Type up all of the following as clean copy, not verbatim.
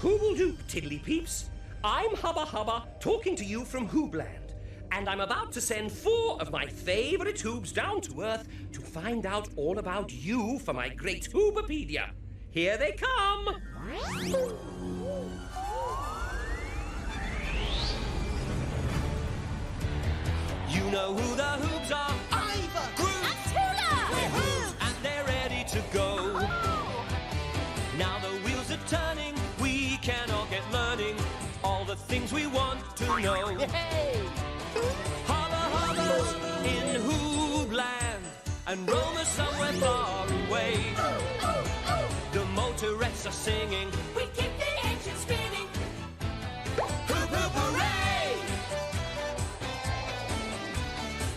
Hooble-doop, tiddly peeps. I'm Hubba Hubba, talking to you from Hoobland. And I'm about to send 4 of my favourite Hoobs down to Earth to find out all about you for my great Hoobopedia. Here they come! You know who the Hoobs are? Ivor! Groove! And Tula! We're Hoobs, and they're ready to go. Oh. Now the wheels are turning, we can all get learning all the things we want to know. Hey! Hubba Hubba's in Hoobland, and Roma's somewhere far away. The motorettes are singing, We keep the engine spinning. hoop hoop hooray!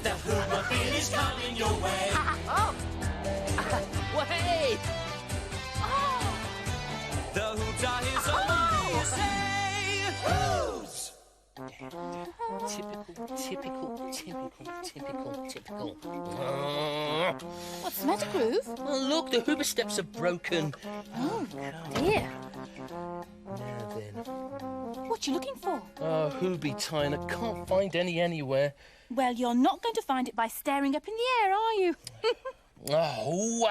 The Hoobopedia is coming your way. Oh! Way! The Hoobs are here, so what do you say? Hoobs! Typical. What's the matter, Groove? Oh, look, the Hoover steps are broken. Oh, dear. Now then. What you looking for? Oh, Hooby Tyne, I can't find any anywhere. Well, you're not going to find it by staring up in the air, are you? Oh,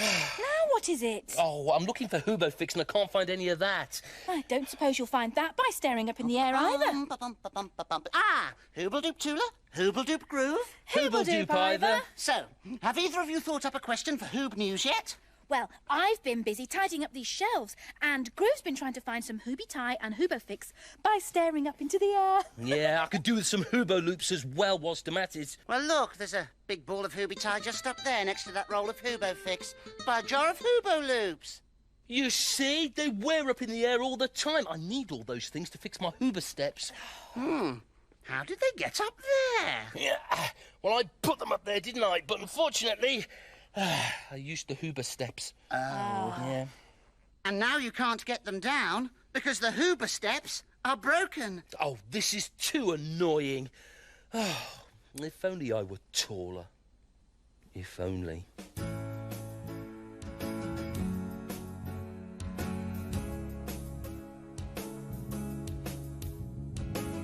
Now what is it? oh, I'm looking for Hoobo Fix and I can't find any of that. I don't suppose you'll find that by staring up in the air either. Ah, Hoobledoop Tula, Hoobledoop Groove. Hoobledoop either. So, have either of you thought up a question for Hoob News yet? Well, I've been busy tidying up these shelves, and Groove's been trying to find some Hooby Tie and Hoobo Fix by staring up into the air. Yeah, I could do with some Hoobo loops as well whilst I'm at it. Well, look, there's a big ball of Hooby Tie just up there next to that roll of Hoobo Fix by a jar of Hoobo Loops. You see, they wear up in the air all the time. I need all those things to fix my Hoover steps. How did they get up there? Yeah, well, I put them up there, didn't I? But unfortunately, I used the Hoover steps. Oh. Yeah. And now you can't get them down because the Hoober steps are broken. Oh, this is too annoying. Oh, if only I were taller. If only.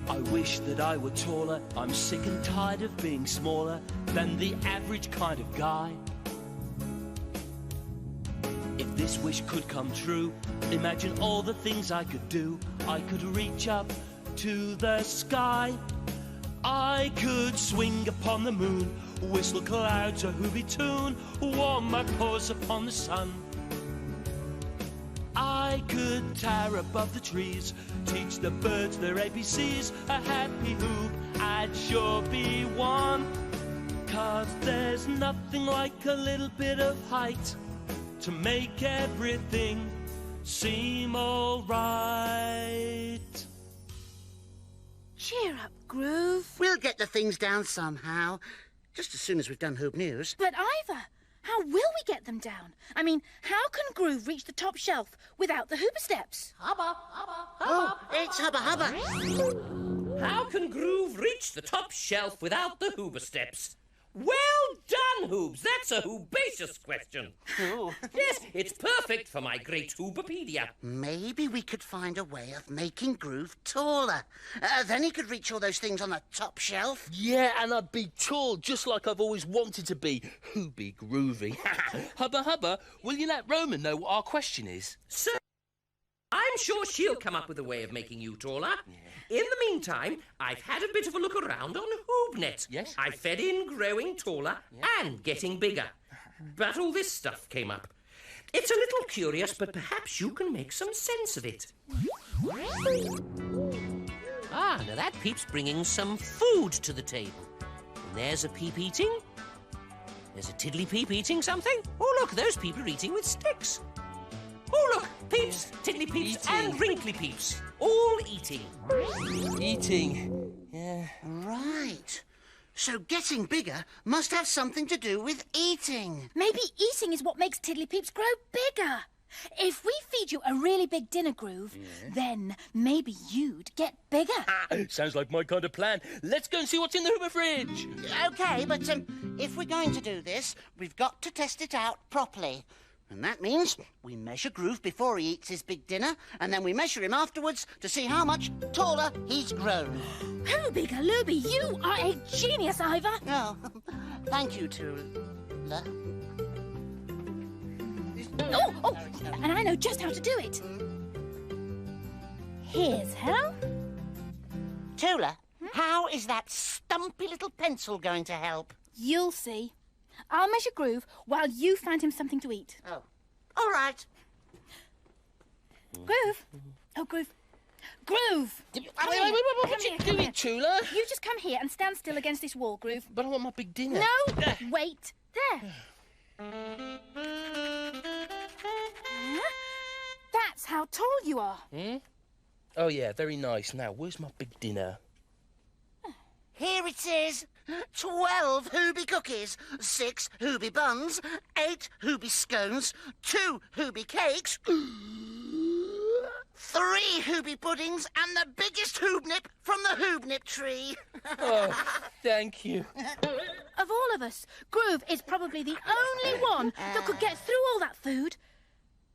I wish that I were taller. I'm sick and tired of being smaller than the average kind of guy. If this wish could come true, imagine all the things I could do. I could reach up to the sky. I could swing upon the moon, whistle clouds a hooby tune, warm my paws upon the sun. I could tower above the trees, teach the birds their ABCs. A happy hoop, I'd sure be one. 'Cause there's nothing like a little bit of height to make everything seem all right. Cheer up, Groove. We'll get the things down somehow, just as soon as we've done Hoob News. But Ivor, how will we get them down? I mean, how can Groove reach the top shelf without the Hoober steps? Oh, it's Hubba Hubba. How can Groove reach the top shelf without the Hoober steps? Well done, Hoobs. That's a Hoobacious question. Yes, it's perfect for my great Hoobopedia. Maybe we could find a way of making Groove taller. Then he could reach all those things on the top shelf. Yeah, and I'd be tall, just like I've always wanted to be. Hooby groovy. Hubba Hubba, will you let Roman know what our question is? So, I'm sure she'll come up with a way of making you taller. In the meantime, I've had a bit of a look around on HoobNet. Yes? I fed in growing taller and getting bigger. But all this stuff came up. It's a little curious, but perhaps you can make some sense of it. Ah, now that peep's bringing some food to the table. And there's a peep eating. There's a tiddly peep eating something. Oh, look, those people are eating with sticks. Oh, look, peeps, tiddly peeps, and wrinkly peeps, all eating. Eating. Yeah. Right. So getting bigger must have something to do with eating. Maybe eating is what makes Tiddly Peeps grow bigger. If we feed you a really big dinner, Groove, then maybe you'd get bigger. Sounds like my kind of plan. Let's go and see what's in the Hoover fridge. OK, but if we're going to do this, we've got to test it out properly. And that means we measure Groove before he eats his big dinner, and then we measure him afterwards to see how much taller he's grown. Hooby Galooby, you are a genius, Ivor. Oh, thank you, Tula. Oh, and I know just how to do it. Here's how. Tula, how is that stumpy little pencil going to help? You'll see. I'll measure Groove while you find him something to eat. Oh, all right. Groove. Oh, Groove. Groove! Wait, what you doing, Tula? You just come here and stand still against this wall, Groove. But I want my big dinner. No, wait. There. That's how tall you are. Oh, yeah, very nice. Now, where's my big dinner? Here it is. 12 Hoobie cookies, 6 Hoobie buns, 8 Hoobie scones, 2 Hoobie cakes, 3 Hoobie puddings, and the biggest hoobnip from the hoobnip tree. Oh, thank you. Of all of us, Groove is probably the only one that could get through all that food.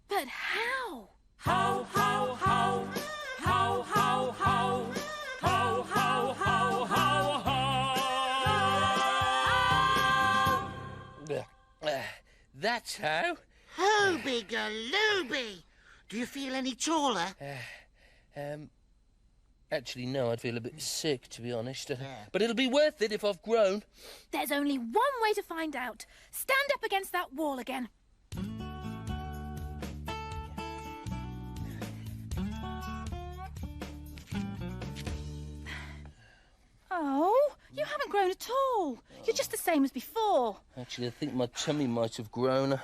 But how? How, how, how? How, how, how? How, how, how, how, how? That's how. Hoobie Galooby! Do you feel any taller? Actually, no, I'd feel a bit sick, to be honest. But it'll be worth it if I've grown. There's only one way to find out. Stand up against that wall again. Oh, you haven't grown at all. You're just the same as before. Actually, I think my tummy might have grown.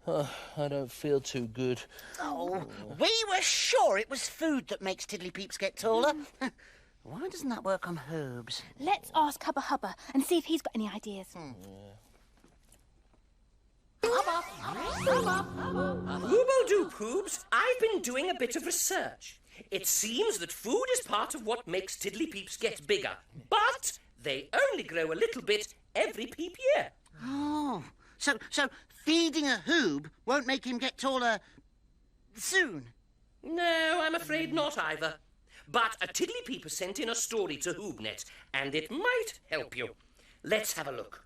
I don't feel too good. Oh, we were sure it was food that makes Tiddly Peeps get taller. Why doesn't that work on Hoobs? Let's ask Hubba Hubba and see if he's got any ideas. Hooble-doop, Hoobs. I've been doing a bit of research. It seems that food is part of what makes Tiddly Peeps get bigger, but they only grow a little bit every peep year. Oh, so feeding a Hoob won't make him get taller soon? No, I'm afraid not either. But a Tiddly Peeper sent in a story to HoobNet, and it might help you. Let's have a look.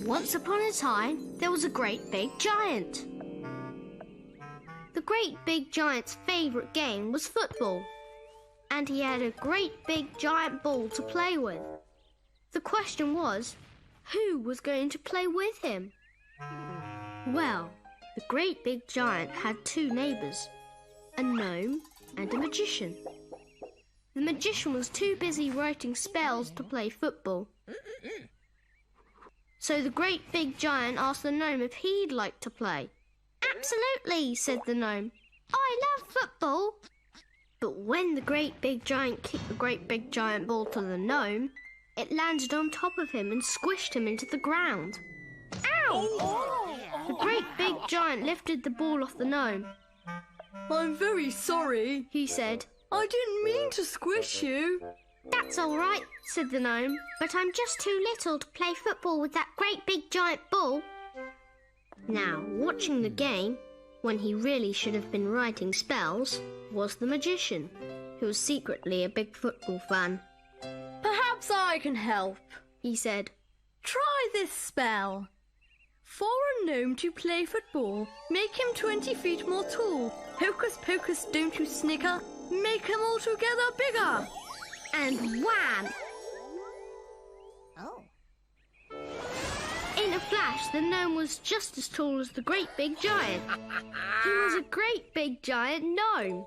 Once upon a time, there was a great big giant. The great big giant's favourite game was football, and he had a great big giant ball to play with. The question was, who was going to play with him? Well, the great big giant had 2 neighbours, a gnome and a magician. The magician was too busy writing spells to play football. So the great big giant asked the gnome if he'd like to play. Absolutely, said the gnome. I love football. But when the great big giant kicked the great big giant ball to the gnome, it landed on top of him and squished him into the ground. Ow! The great big giant lifted the ball off the gnome. I'm very sorry, he said. I didn't mean to squish you. That's all right, said the gnome, but I'm just too little to play football with that great big giant ball. Now, watching the game, when he really should have been writing spells, was the magician, who was secretly a big football fan. Perhaps I can help, He said. Try this spell. For a gnome to play football, make him 20 feet more tall. Hocus pocus, don't you snicker. Make him altogether bigger. And wham! Oh. In a flash, the gnome was just as tall as the great big giant. He was a great big giant gnome.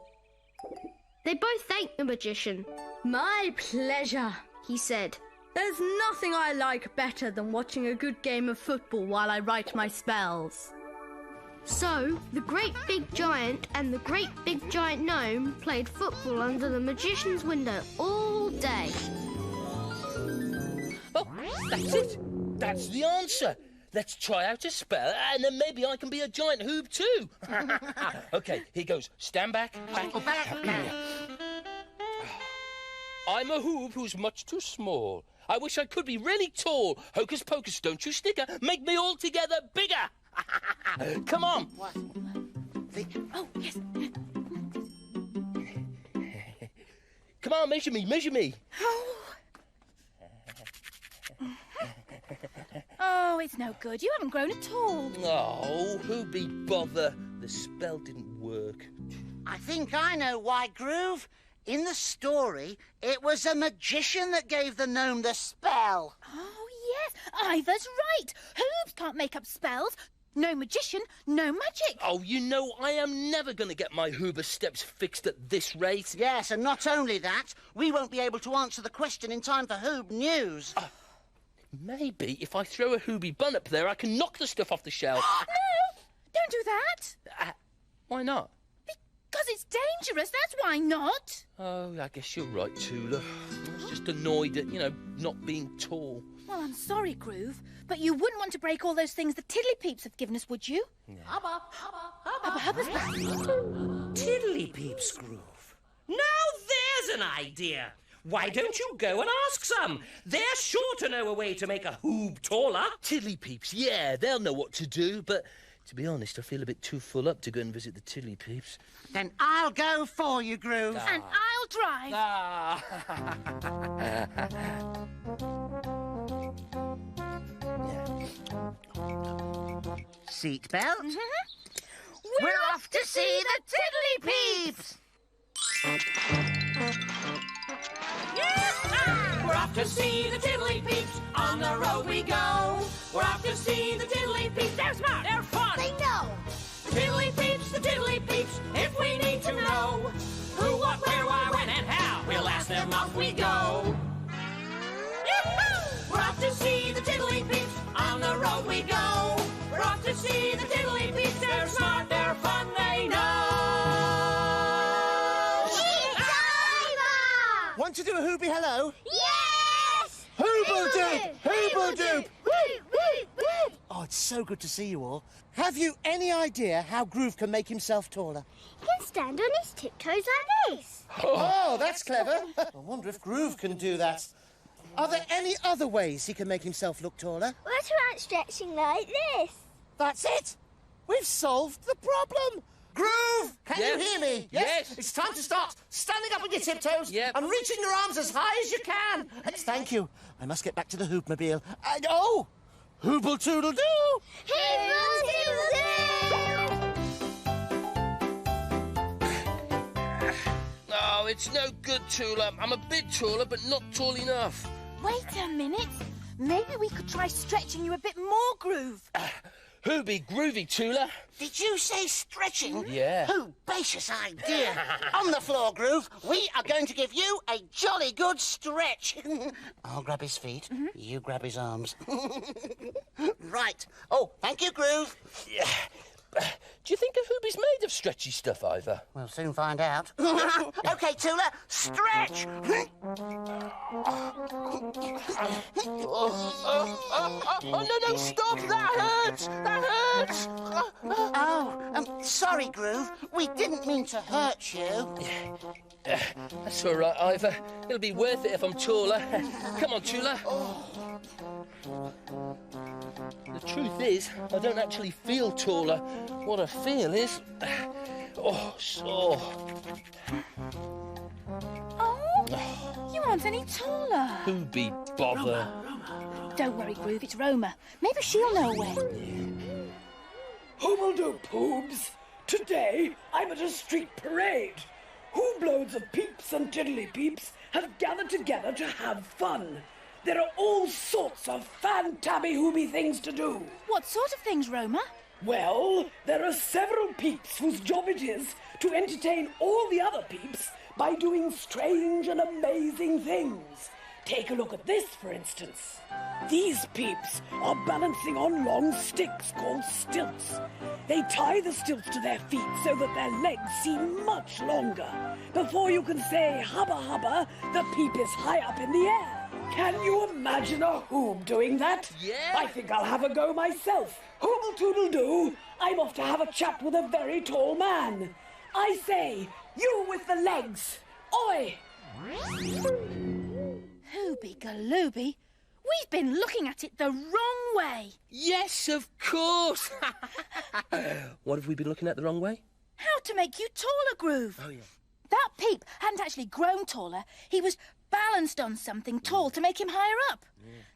They both thanked the magician. My pleasure, He said. There's nothing I like better than watching a good game of football while I write my spells. So, the great big giant and the great big giant gnome played football under the magician's window all day. Oh, that's it. That's the answer. Let's try out a spell, and then maybe I can be a giant Hoob too. OK, here goes. Stand back, back. Oh, back. I'm a Hoob who's much too small. I wish I could be really tall. Hocus pocus, don't you snicker. Make me altogether bigger. Come on. What? Oh, yes. Come on, measure me, measure me. Oh, it's no good. You haven't grown at all. Oh, who be bother? The spell didn't work. I think I know why, Groove. In the story, it was a magician that gave the gnome the spell. Oh, yes. Ivor's right. Hoobs can't make up spells. No magician, no magic. Oh, you know, I am never going to get my Hoober steps fixed at this rate. Yes, and not only that, we won't be able to answer the question in time for Hoob News. Maybe if I throw a Hooby bun up there, I can knock the stuff off the shelf. No, don't do that. Why not? Because it's dangerous, that's why not. Oh, I guess you're right, Tula. I was just annoyed at, not being tall. Well, I'm sorry, Groove, but you wouldn't want to break all those things the Tiddly-Peeps have given us, would you? Hubba, hubba, Hubba's back. Tiddly-Peeps, Groove. Now there's an idea. Why don't you go and ask some? They're sure to know a way to make a Hoob taller. Tiddly Peeps, yeah, they'll know what to do, but to be honest, I feel a bit too full up to go and visit the Tiddly Peeps. Then I'll go for you, Groove. And I'll drive. Seatbelt. Mm-hmm. We're off to see the Tiddly Peeps. We're off to see the Tiddly Peeps. On the road we go. We're off to see the Tiddly Peeps. They're smart. They're fun. They know. The Tiddly Peeps, the Tiddly Peeps. If we need to know who, what, where, why, when, and how, we'll ask them. Off we go. Yee-hoo! We're off to see the Tiddly Peeps. On the road we go. We're off to see the Tiddly Peeps. They're smart. They're fun. They know. Want to do a Hoobie hello? Yes! Hooble-doo! Hooble-doo! Woo, woo, woo. Oh, it's so good to see you all. Have you any idea how Groove can make himself taller? He can stand on his tiptoes like this. Oh, that's clever. I wonder if Groove can do that. Are there any other ways he can make himself look taller? What about stretching like this? That's it. We've solved the problem. Groove, can Yes. you hear me? Yes. It's time to start standing up on your tiptoes Yep. and reaching your arms as high as you can. Thank you. I must get back to the Hoopmobile. And Hooble-toodle-doo! Oh, it's no good, Tula. I'm a bit taller, but not tall enough. Wait a minute. Maybe we could try stretching you a bit more, Groove. Who be groovy, Tula? Did you say stretching? Yeah. Audacious idea. On the floor, Groove. We are going to give you a jolly good stretch. I'll grab his feet. You grab his arms. Right. Oh, thank you, Groove. Yeah. Do you think a Hoobie's made of stretchy stuff, Ivor? We'll soon find out. OK, Tula, stretch. Oh, no, stop! That hurts! That hurts! Sorry, Groove. We didn't mean to hurt you. That's all right, Ivor. It'll be worth it if I'm taller. Come on, Tula. The truth is, I don't actually feel taller. What I feel is... sore. Oh, you aren't any taller. Who be bother? Don't worry, Groove, it's Roma. Maybe she'll know where. Hoobledoop, Hoobs. Today, I'm at a street parade. Hoobloads of peeps and tiddly peeps have gathered together to have fun. There are all sorts of fan-tabby-hooby things to do. What sort of things, Roma? Well, there are several peeps whose job it is to entertain all the other peeps by doing strange and amazing things. Take a look at this, for instance. These peeps are balancing on long sticks called stilts. They tie the stilts to their feet so that their legs seem much longer. Before you can say hubba hubba, the peep is high up in the air. Can you imagine a Hoob doing that? Yeah. I think I'll have a go myself. Hooble-toodle-doo, I'm off to have a chat with a very tall man. I say, you with the legs, oi! Hooby galooby. We've been looking at it the wrong way. Yes, of course. What have we been looking at the wrong way? How to make you taller, Groove. Oh, yeah. That Peep hadn't actually grown taller. He was balanced on something tall to make him higher up.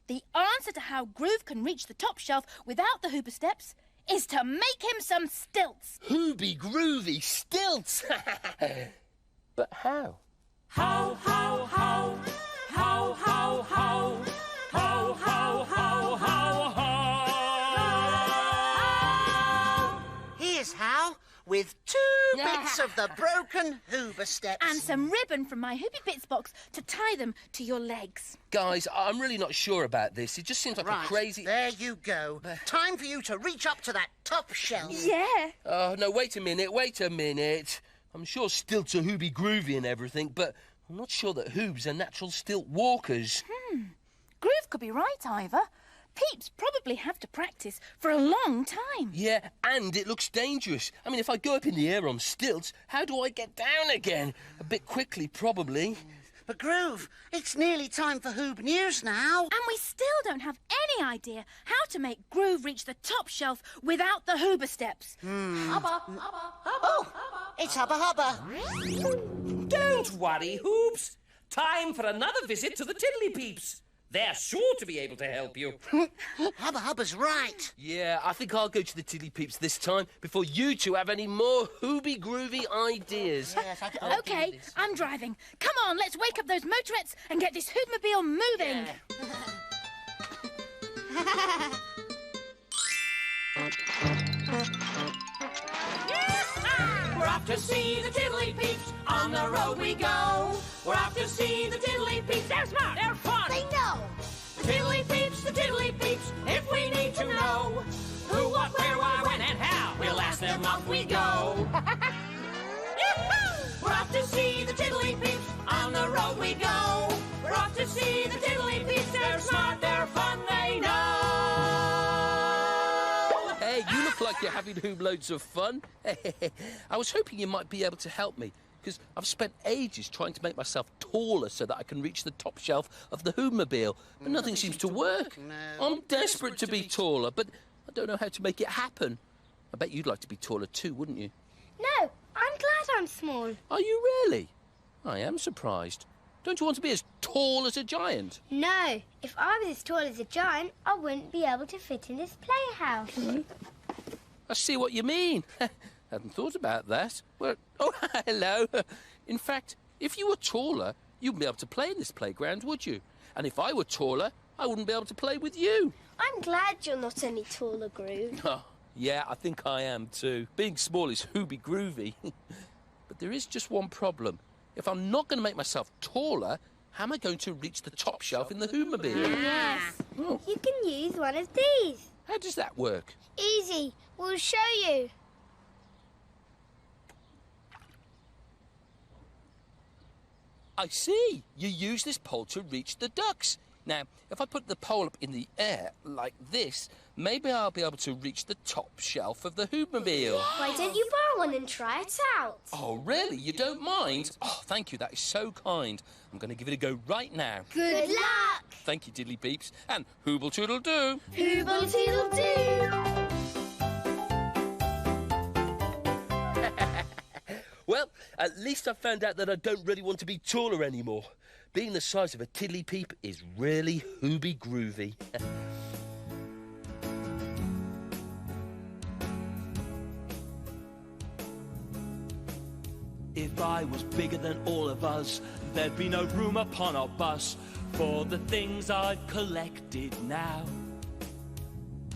The answer to how Groove can reach the top shelf without the Hooper steps is to make him some stilts. Hooby groovy stilts. But how? How, how, how, how, how, how, how, how, how, how, how. Here's how, with 2 bits of the broken Hoover steps. And some ribbon from my Hoopy Bits box to tie them to your legs. Guys, I'm really not sure about this. It just seems like Right, a crazy... there you go. Time for you to reach up to that top shelf. Yeah. Oh, no, wait a minute. I'm sure stilts are Hooby groovy and everything, but I'm not sure that Hoobs are natural stilt walkers. Groove could be right, Ivor. Peeps probably have to practice for a long time. Yeah, and it looks dangerous. I mean, if I go up in the air on stilts, how do I get down again? A bit quickly, probably. But Groove, it's nearly time for Hoob News now. And we still don't have any idea how to make Groove reach the top shelf without the Hoover steps. Oh, it's Hubba Hubba. Don't worry, Hoobs. Time for another visit to the Tiddly Peeps. They're sure to be able to help you. Hubba Hubba's right. Yeah, I think I'll go to the Tiddly Peeps this time before you two have any more Hooby groovy ideas. Yes, Okay, I'm driving. Come on, let's wake up those motorettes and get this Hoopmobile moving. We're off to see the Tiddly Peeps. On the road we go. We're off to see the Tiddly Peeps. They're smart. They're fun. They know. The Tiddly Peeps, the Tiddly Peeps. If we need to know who, what, where, why, when, and how, we'll ask them. Off we go. We're off to see the Tiddly Peeps. On the road we go. We're off to see the Tiddly Peeps. They're smart. They're fun. They know. Hey, you look like you're having loads of fun. I was hoping you might be able to help me, because I've spent ages trying to make myself taller so that I can reach the top shelf of the Hoobmobile, but nothing seems to work. I'm desperate to be taller, but I don't know how to make it happen. I bet you'd like to be taller too, wouldn't you? No, I'm glad I'm small. Are you really? I am surprised. Don't you want to be as tall as a giant? No, if I was as tall as a giant, I wouldn't be able to fit in this playhouse. I see what you mean. Hadn't thought about that. Well, oh, hello. In fact, if you were taller, you wouldn't be able to play in this playground, would you? And if I were taller, I wouldn't be able to play with you. I'm glad you're not any taller, Groove. Oh, yeah, I think I am too. Being small is Hooby groovy. But there is just one problem. If I'm not going to make myself taller, how am I going to reach the top shelf in the Hoobmobile? Yes. Oh, You can use one of these. how does that work? Easy. We'll show you. I see. You use this pole to reach the ducks. Now, if I put the pole up in the air like this, maybe I'll be able to reach the top shelf of the Hoobmobile. Why don't you borrow one and try it out? Oh, really? You don't mind? Oh, thank you. That is so kind. I'm going to give it a go right now. Good luck. Thank you, Diddly Peeps. And Hooble Toodle Doo. Hooble Toodle Doo. Well, at least I found out that I don't really want to be taller anymore. Being the size of a Tiddly Peep is really Hooby groovy. If I was bigger than all of us, there'd be no room upon our bus for the things I've collected now.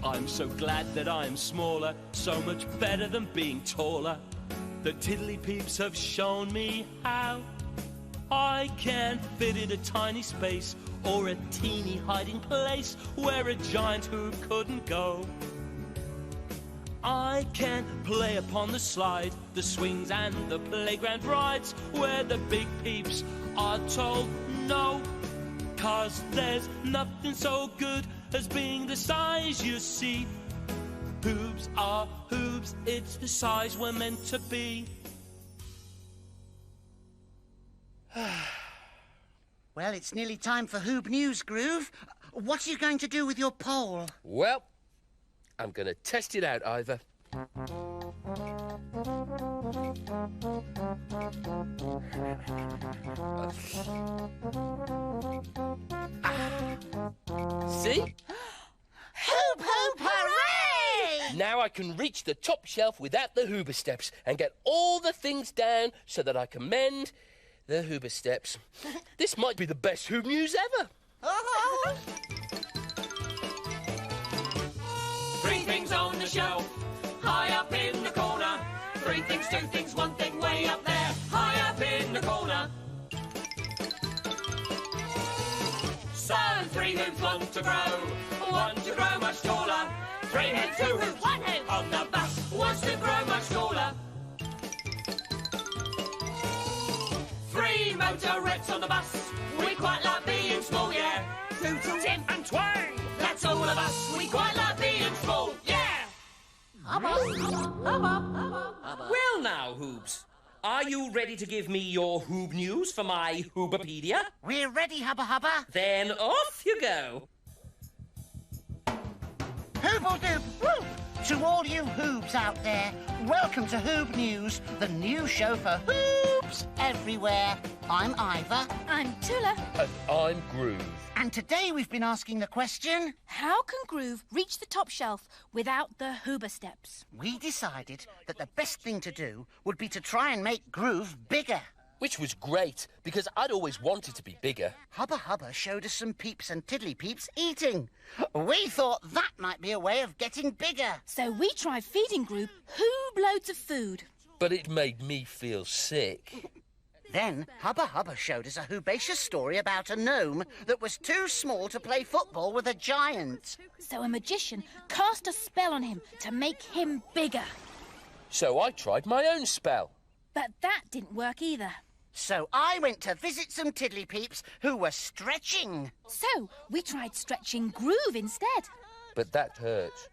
I'm so glad that I'm smaller, so much better than being taller. The Tiddly Peeps have shown me how. I can fit in a tiny space or a teeny hiding place where a giant Hoob couldn't go. I can play upon the slide, the swings and the playground rides where the big peeps are told no. 'Cause there's nothing so good as being the size you see. Hoobs are Hoobs, it's the size we're meant to be. Well, it's nearly time for Hoob News, Groove. What are you going to do with your pole? Well, I'm going to test it out, Ivor. See? Hoop, hoop, hooray! Now I can reach the top shelf without the Hoober steps and get all the things down so that I can mend the Hoober steps. This might be the best Hoob News ever. Oh. 3 things on the shelf, high up in the corner. 3 things, 2 things, 1 thing way up there, high up in the corner. So 3 hoops want to grow much taller. 3 heads, 2 hoops, 1 head on the bus wants to grow much taller. 3 motorettes on the bus, we quite like being small, yeah. Toot, tip and twang, that's all of us, we quite like being small, yeah. Well now, Hoobs, are you ready to give me your Hoob News for my Hoobopedia? We're ready, Hubba Hubba. Then off you go. Hooble-doop, whoop! To all you Hoobs out there, welcome to Hoob News, the new show for Hoobs everywhere. I'm Ivor. I'm Tula. And I'm Groove. And today we've been asking the question, How can Groove reach the top shelf without the Hoober steps? we decided that the best thing to do would be to try and make Groove bigger. Which was great, because I'd always wanted to be bigger. Hubba Hubba showed us some peeps and tiddly peeps eating. We thought that might be a way of getting bigger. So we tried feeding Groove Hoob loads of food. But it made me feel sick. Then Hubba Hubba showed us a Hoobacious story about a gnome that was too small to play football with a giant. So a magician cast a spell on him to make him bigger. So I tried my own spell. But that didn't work either. So I went to visit some tiddly peeps who were stretching. So we tried stretching Groove instead. But that hurt.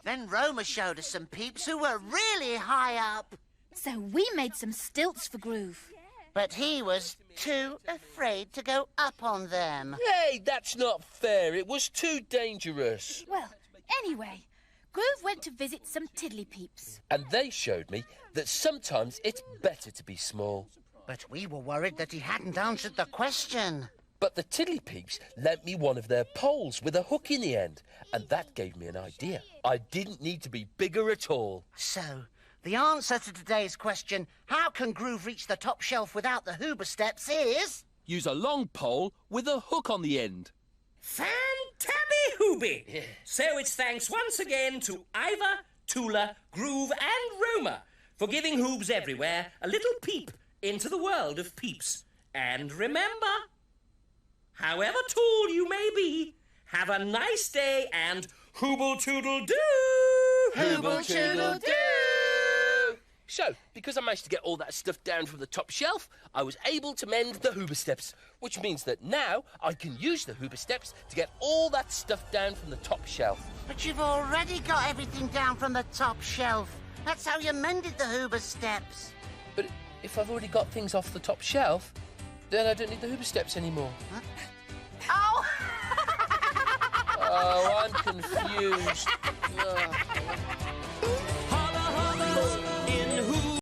Then Roma showed us some peeps who were really high up. So we made some stilts for Groove. But he was too afraid to go up on them. Hey, that's not fair. It was too dangerous. Well, anyway, Groove went to visit some tiddly peeps. And they showed me that sometimes it's better to be small. But we were worried that he hadn't answered the question. But the tiddly peeps lent me one of their poles with a hook in the end, and that gave me an idea. I didn't need to be bigger at all. So, the answer to today's question, how can Groove reach the top shelf without the Hoober steps, is... Use a long pole with a hook on the end. Fantabby-hooby! So it's thanks once again to Ivor, Tula, Groove and Roma for giving Hoobs everywhere a little peep into the world of peeps. And remember, however tall you may be, have a nice day and hooble-toodle-doo! Hooble-toodle-doo! So, because I managed to get all that stuff down from the top shelf, I was able to mend the Hoober steps, which means that now I can use the Hoober steps to get all that stuff down from the top shelf. But you've already got everything down from the top shelf. That's how you mended the Hoober steps. But if I've already got things off the top shelf, then I don't need the Hoober steps anymore. Huh? Oh! Oh, I'm confused. Ugh.